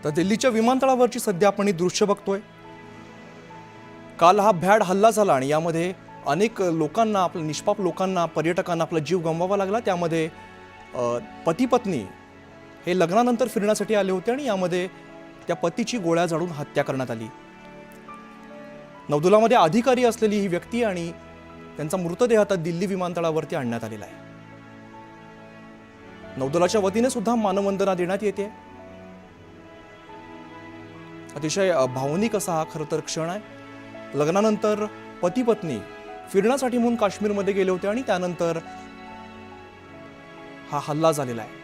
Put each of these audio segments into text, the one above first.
तर दिल्लीच्या विमानतळावरची सध्या आपण ही दृश्य बघतोय। काल हा भ्याड हल्ला झाला आणि यामध्ये अनेक लोकांना, आपल्या निष्पाप लोकांना, पर्यटकांना आपला जीव गमवावा लागला। त्यामध्ये पती पत्नी हे लग्नानंतर फिरण्यासाठी आले होते आणि यामध्ये त्या पतीची गोळ्या झाडून हत्या करण्यात आली। नौदलामध्ये अधिकारी असलेली ही व्यक्ती आणि त्यांचा मृतदेह आता दिल्ली विमानतळावरती आणण्यात आलेला आहे। नौदलाच्या वतीने सुद्धा मानवंदना देण्यात येते। अतिशय भावनिक असा हा खरं तर क्षण आहे। लग्नानंतर पती पत्नी फिरण्यासाठी म्हणून काश्मीरमध्ये गेले होते आणि त्यानंतर हा हल्ला झालेला आहे।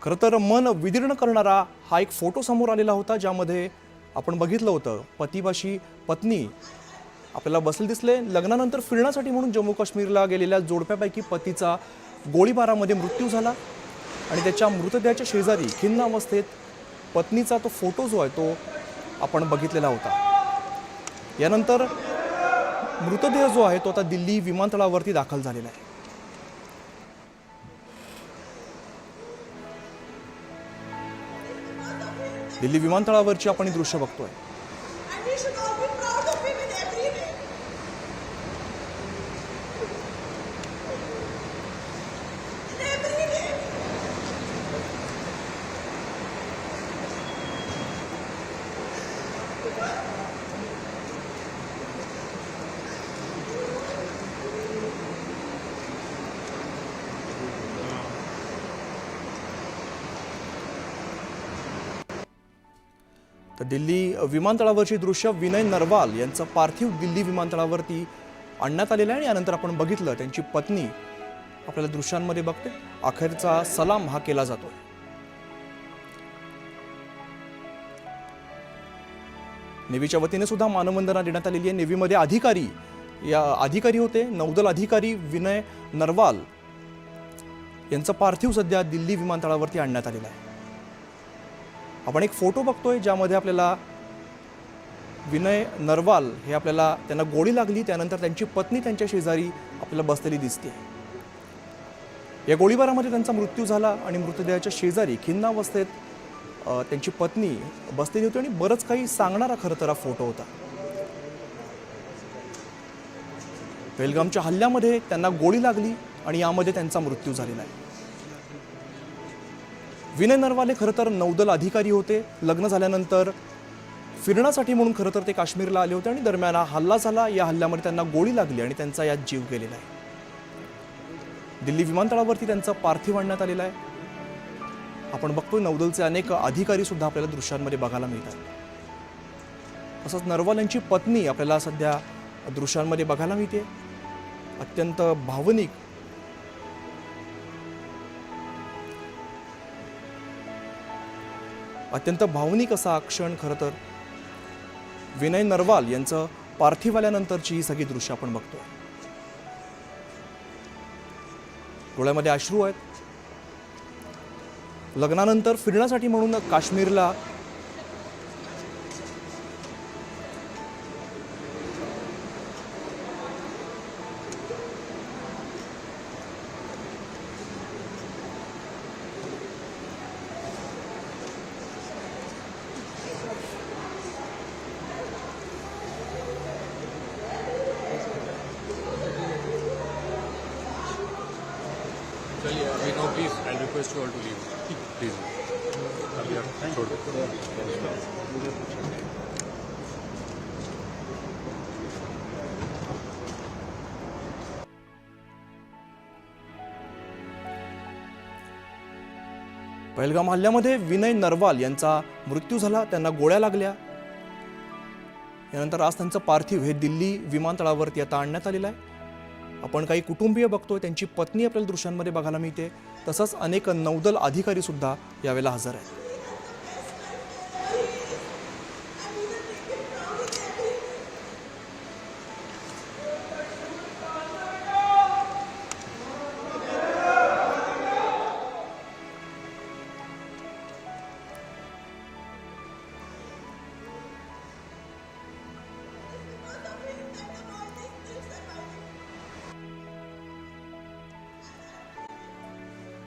खरं तर मन विदीर्ण करणारा हा एक फोटो समोर आलेला होता, ज्यामध्ये आपण बघितलं होतं पतीपाशी पत्नी आपल्याला बसले दिसले। लग्नानंतर फिरण्यासाठी म्हणून जम्मू काश्मीरला गेलेल्या जोडप्यापैकी पतीचा गोळीबारामध्ये मृत्यू झाला आणि त्याच्या मृतदेहाच्या शेजारी खिन्न अवस्थेत पत्नीचा तो फोटो जो आहे तो आपण बघितलेला होता। यानंतर मृतदेह जो आहे तो आता दिल्ली विमानतळावरती दाखल झालेला आहे। दिल्ली विमानतळावरची आपण ही दृश्य बघतोय। तर दिल्ली विमानतळावरची दृश्य विनय नरवाल यांचं पार्थिव दिल्ली विमानतळावरती आणण्यात आलेलं आहे आणि यानंतर आपण बघितलं त्यांची पत्नी आपल्याला दृश्यांमध्ये बघते। अखेरचा सलाम हा केला जातोय। नेव्हीच्या वतीने सुद्धा मानवंदना देण्यात आलेली आहे। नेव्हीमध्ये अधिकारी होते, नौदल अधिकारी विनय नरवाल यांचं पार्थिव सध्या दिल्ली विमानतळावरती आणण्यात आलेलं आहे। आपण एक फोटो बघतोय ज्यामध्ये आपल्याला विनय नरवाल हे त्यांना गोळी लागली, त्यानंतर त्यांची पत्नी त्यांच्या शेजारी आपल्याला बसलेली दिसते। या गोळीबारामध्ये त्यांचा मृत्यू झाला आणि मृतदेहाच्या शेजारी खिन्न अवस्थेत त्यांची पत्नी बसलेली होती आणि बरंच काही सांगणारा खरं तर हा फोटो होता। पहलगामच्या हल्ल्यामध्ये त्यांना गोळी लागली आणि यामध्ये त्यांचा मृत्यू झालेला आहे। विनय नरवाल हे खरं तर नौदल अधिकारी होते। लग्न झाल्यानंतर फिरण्यासाठी म्हणून खरं तर ते काश्मीरला आले होते आणि दरम्यान हा हल्ला झाला। या हल्ल्यामध्ये त्यांना गोळी लागली आणि त्यांचा यात जीव गेलेला आहे। दिल्ली विमानतळावरती त्यांचं पार्थिव आणण्यात आलेलं आहे। आपण बघतोय नौदलचे अनेक अधिकारी सुद्धा आपल्याला दृश्यांमध्ये बघायला मिळतात। तसंच नरवाल यांची पत्नी आपल्याला सध्या दृश्यांमध्ये बघायला मिळते। अत्यंत भावनिक असा क्षण खरं तर विनय नरवाल यांचं पार्थिव आल्यानंतरची ही सगळी दृश्य आपण बघतोय। डोळ्यामध्ये अश्रू आहेत। लग्नानंतर फिरण्यासाठी म्हणून काश्मीरला चलिए अभी no please I request you all to leave please. Pahalgam हल्ल्यामध्ये विनय नरवाल यांचा मृत्यू झाला, त्यांना गोळ्या लागल्या। यानंतर आज त्यांचं पार्थिव हे दिल्ली विमानतळावरती आता आणण्यात आलेलं आहे। आपण काही कुटुंबीय बघतोय, त्यांची पत्नी आपल्याला दृश्यांमध्ये बघायला मिळते। तसंच अनेक नौदल अधिकारी सुद्धा यावेळेला हजर आहेत।